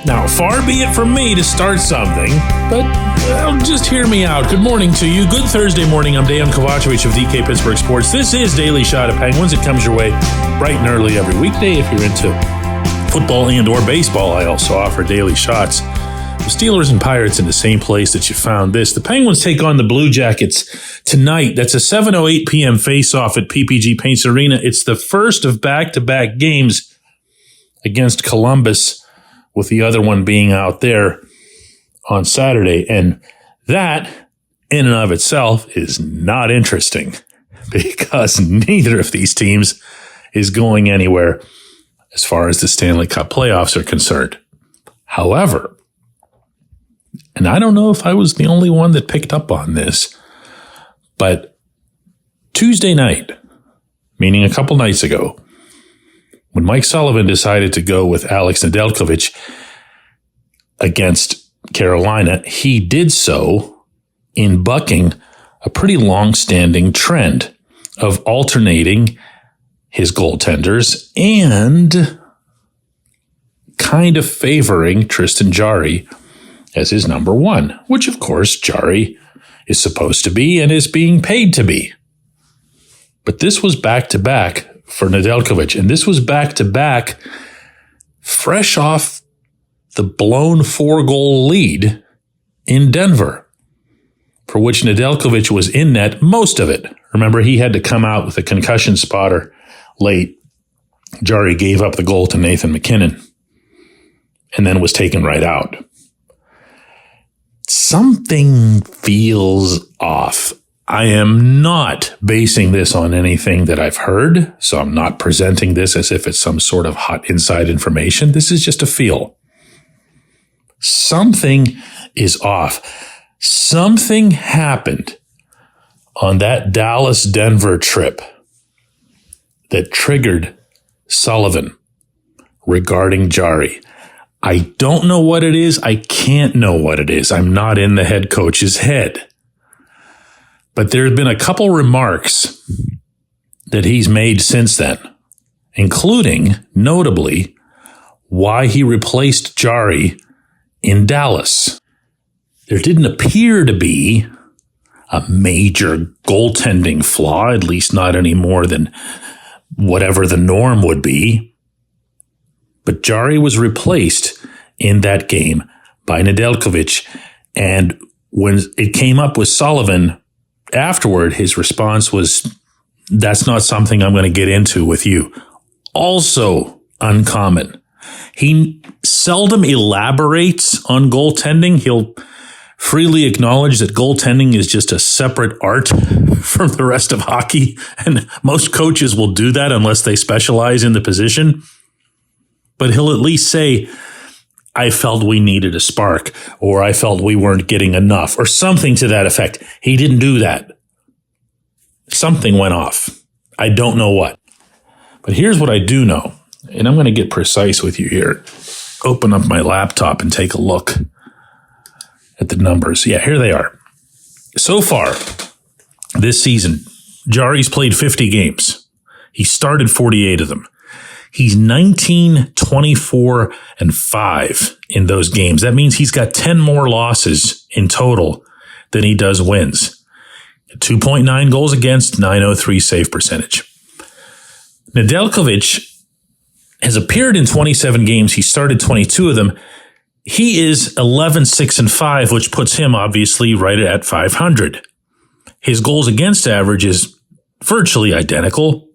Now, far be it from me to start something, but just hear me out. Good morning to you. Good Thursday morning. I'm Dejan Kovacevic of DK Pittsburgh Sports. This is Daily Shot of Penguins. It comes your way bright and early every weekday. If you're into football and or baseball, I also offer daily shots. The Steelers and Pirates in the same place that you found this. The Penguins take on the Blue Jackets tonight. That's a 7:08 p.m. face-off at PPG Paints Arena. It's the first of back-to-back games against Columbus, with the other one being out there on Saturday. And that, in and of itself, is not interesting because neither of these teams is going anywhere as far as the Stanley Cup playoffs are concerned. However, and I don't know if I was the only one that picked up on this, but Tuesday night, meaning a couple nights ago, when Mike Sullivan decided to go with Alex Nedeljkovic against Carolina, he did so in bucking a pretty long-standing trend of alternating his goaltenders and kind of favoring Tristan Jarry as his number one, which of course Jarry is supposed to be and is being paid to be. But this was back-to-back for Nedeljkovic, and this was back-to-back fresh off the blown 4-goal lead in Denver, for which Nedeljkovic was in net most of it. Remember, he had to come out with a concussion spotter late. Jarry gave up the goal to Nathan MacKinnon and then was taken right out. Something feels off. I am not basing this on anything that I've heard, so I'm not presenting this as if it's some sort of hot inside information. This is just a feel. Something is off. Something happened on that Dallas-Denver trip that triggered Sullivan regarding Jarry. I don't know what it is. I can't know what it is. I'm not in the head coach's head. But there have been a couple remarks that he's made since then, including, notably, why he replaced Jarry in Dallas. There didn't appear to be a major goaltending flaw, at least not any more than whatever the norm would be. But Jarry was replaced in that game by Nedeljkovic, and when it came up with Sullivan afterward, his response was, "That's not something I'm going to get into with you." Also uncommon. He seldom elaborates on goaltending. He'll freely acknowledge that goaltending is just a separate art from the rest of hockey, and most coaches will do that unless they specialize in the position. But he'll at least say, "I felt we needed a spark," or "I felt we weren't getting enough," or something to that effect. He didn't do that. Something went off. I don't know what. But here's what I do know, and I'm going to get precise with you here. Open up my laptop and take a look at the numbers. Yeah, here they are. So far this season, Jarry's played 50 games. He started 48 of them. He's 19, 24, and 5 in those games. That means he's got 10 more losses in total than he does wins. 2.9 goals against, .903 save percentage. Nedeljkovic has appeared in 27 games. He started 22 of them. He is 11, 6, and 5, which puts him obviously right at 500. His goals against average is virtually identical.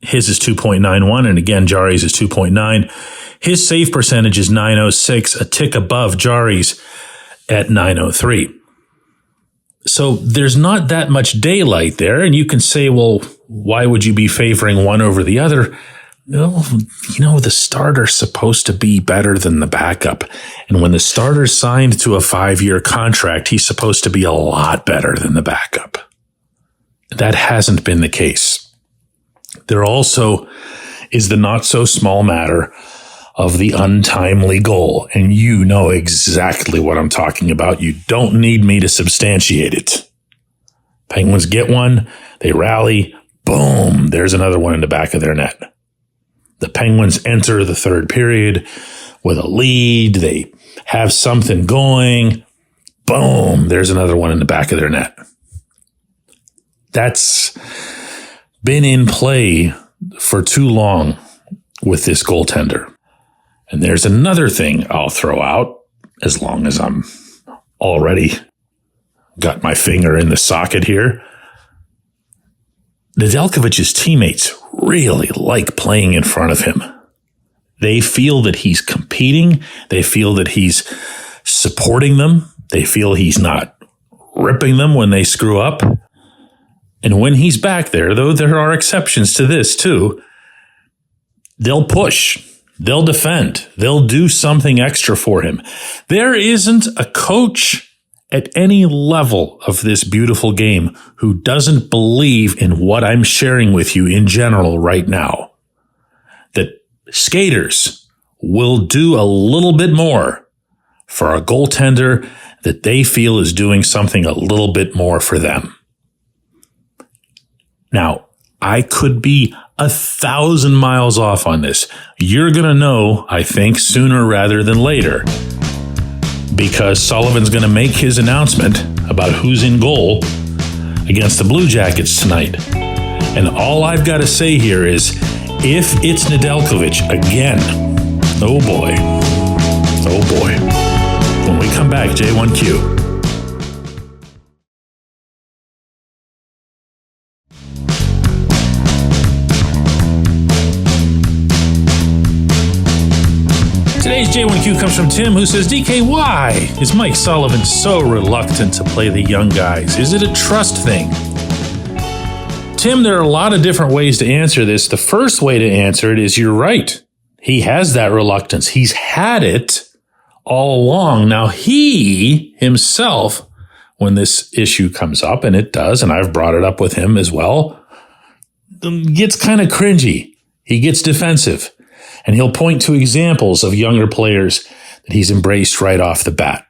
His is 2.91, and again, Jarry's is 2.9. His save percentage is .906, a tick above Jarry's at .903. So there's not that much daylight there, and you can say, well, why would you be favoring one over the other? Well, the starter's supposed to be better than the backup. And when the starter's signed to a 5-year contract, he's supposed to be a lot better than the backup. That hasn't been the case. There also is the not so small matter of the untimely goal. And you know exactly what I'm talking about. You don't need me to substantiate it. Penguins get one, they rally, boom, there's another one in the back of their net. The Penguins enter the third period with a lead. They have something going. Boom, there's another one in the back of their net. That's been in play for too long with this goaltender. And there's another thing I'll throw out, as long as I'm already got my finger in the socket here. Nedeljkovic's teammates really like playing in front of him. They feel that he's competing. They feel that he's supporting them. They feel he's not ripping them when they screw up. And when he's back there, though there are exceptions to this too, they'll push, they'll defend, they'll do something extra for him. There isn't a coach at any level of this beautiful game who doesn't believe in what I'm sharing with you in general right now. That skaters will do a little bit more for a goaltender that they feel is doing something a little bit more for them. Now, I could be 1,000 miles off on this. You're going to know, I think, sooner rather than later, because Sullivan's going to make his announcement about who's in goal against the Blue Jackets tonight. And all I've got to say here is, if it's Nedeljkovic again, oh boy, when we come back, J1Q. Today's J1Q comes from Tim, who says, DK, why is Mike Sullivan so reluctant to play the young guys? Is it a trust thing? Tim, there are a lot of different ways to answer this. The first way to answer it is you're right. He has that reluctance. He's had it all along. Now, he himself, when this issue comes up, and it does, and I've brought it up with him as well, gets kind of cringy. He gets defensive. And he'll point to examples of younger players that he's embraced right off the bat.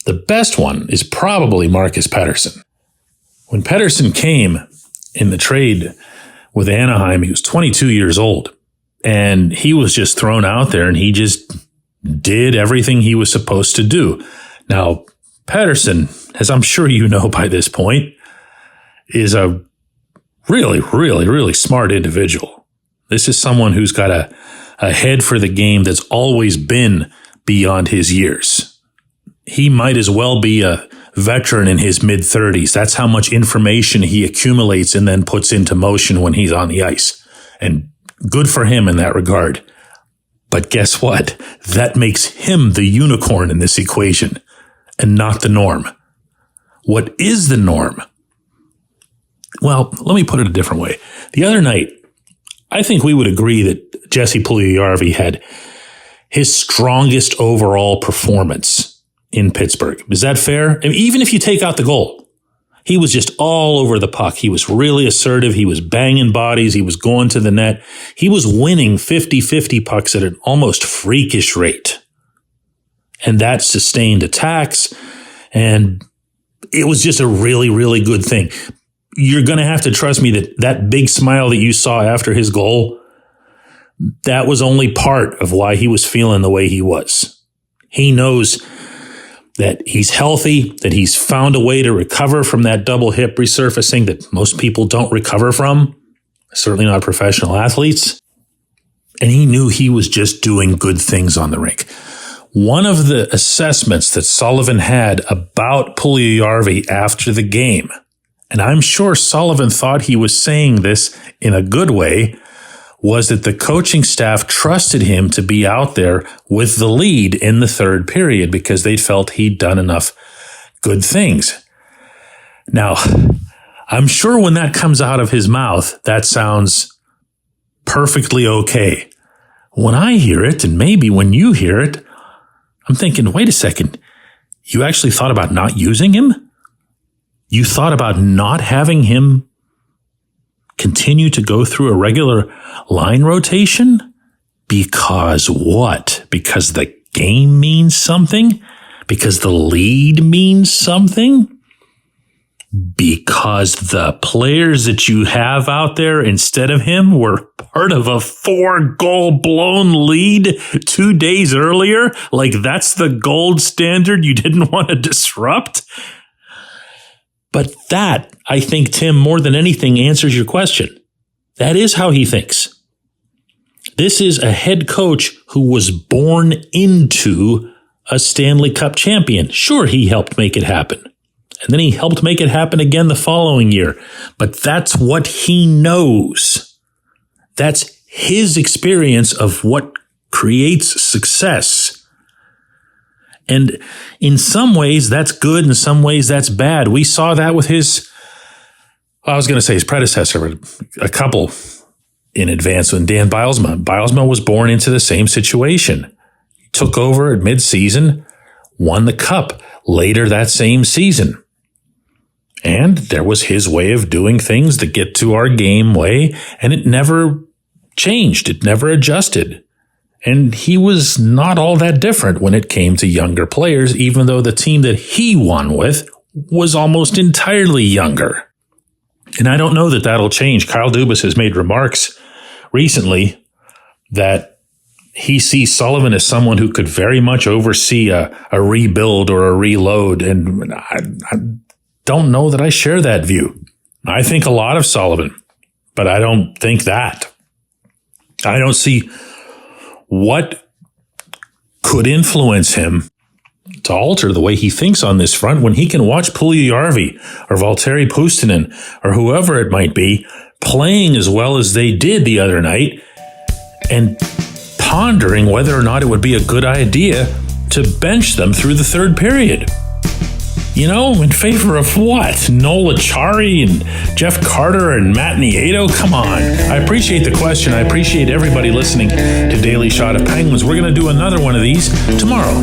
The best one is probably Marcus Pettersson. When Pettersson came in the trade with Anaheim, he was 22 years old. And he was just thrown out there, and he just did everything he was supposed to do. Now, Pettersson, as I'm sure you know by this point, is a really, really, really smart individual. This is someone who's got a head for the game that's always been beyond his years. He might as well be a veteran in his mid-30s. That's how much information he accumulates and then puts into motion when he's on the ice. And good for him in that regard. But guess what? That makes him the unicorn in this equation and not the norm. What is the norm? Well, let me put it a different way. The other night, I think we would agree that Jesse Puljujarvi had his strongest overall performance in Pittsburgh. Is that fair? I mean, even if you take out the goal, he was just all over the puck. He was really assertive. He was banging bodies. He was going to the net. He was winning 50-50 pucks at an almost freakish rate. And that sustained attacks. And it was just a really, really good thing. You're going to have to trust me that that big smile that you saw after his goal, that was only part of why he was feeling the way he was. He knows that he's healthy, that he's found a way to recover from that double hip resurfacing that most people don't recover from, certainly not professional athletes. And he knew he was just doing good things on the rink. One of the assessments that Sullivan had about Puljujarvi after the game, and I'm sure Sullivan thought he was saying this in a good way, was that the coaching staff trusted him to be out there with the lead in the third period because they felt he'd done enough good things. Now, I'm sure when that comes out of his mouth, that sounds perfectly okay. When I hear it, and maybe when you hear it, I'm thinking, wait a second, you actually thought about not using him? You thought about not having him continue to go through a regular line rotation? Because what? Because the game means something? Because the lead means something? Because the players that you have out there instead of him were part of a 4-goal blown lead 2 days earlier? Like that's the gold standard you didn't want to disrupt? But that, I think, Tim, more than anything, answers your question. That is how he thinks. This is a head coach who was born into a Stanley Cup champion. Sure, he helped make it happen. And then he helped make it happen again the following year. But that's what he knows. That's his experience of what creates success. And in some ways, that's good. In some ways, that's bad. We saw that with his predecessor, a couple in advance, when Dan Bilesma. Bilesma was born into the same situation. He took over at midseason, won the cup later that same season. And there was his way of doing things to get to our game way, and it never changed. It never adjusted. And he was not all that different when it came to younger players, even though the team that he won with was almost entirely younger. And I don't know that that'll change. Kyle Dubas has made remarks recently that he sees Sullivan as someone who could very much oversee a rebuild or a reload. And I don't know that I share that view. I think a lot of Sullivan, but I don't think that. I don't see what could influence him to alter the way he thinks on this front when he can watch Puljujärvi or Valtteri Puustinen or whoever it might be playing as well as they did the other night and pondering whether or not it would be a good idea to bench them through the third period. You know, in favor of what? Noel Acciari and Jeff Carter and Matt Nieto? Come on. I appreciate the question. I appreciate everybody listening to Daily Shot of Penguins. We're going to do another one of these tomorrow.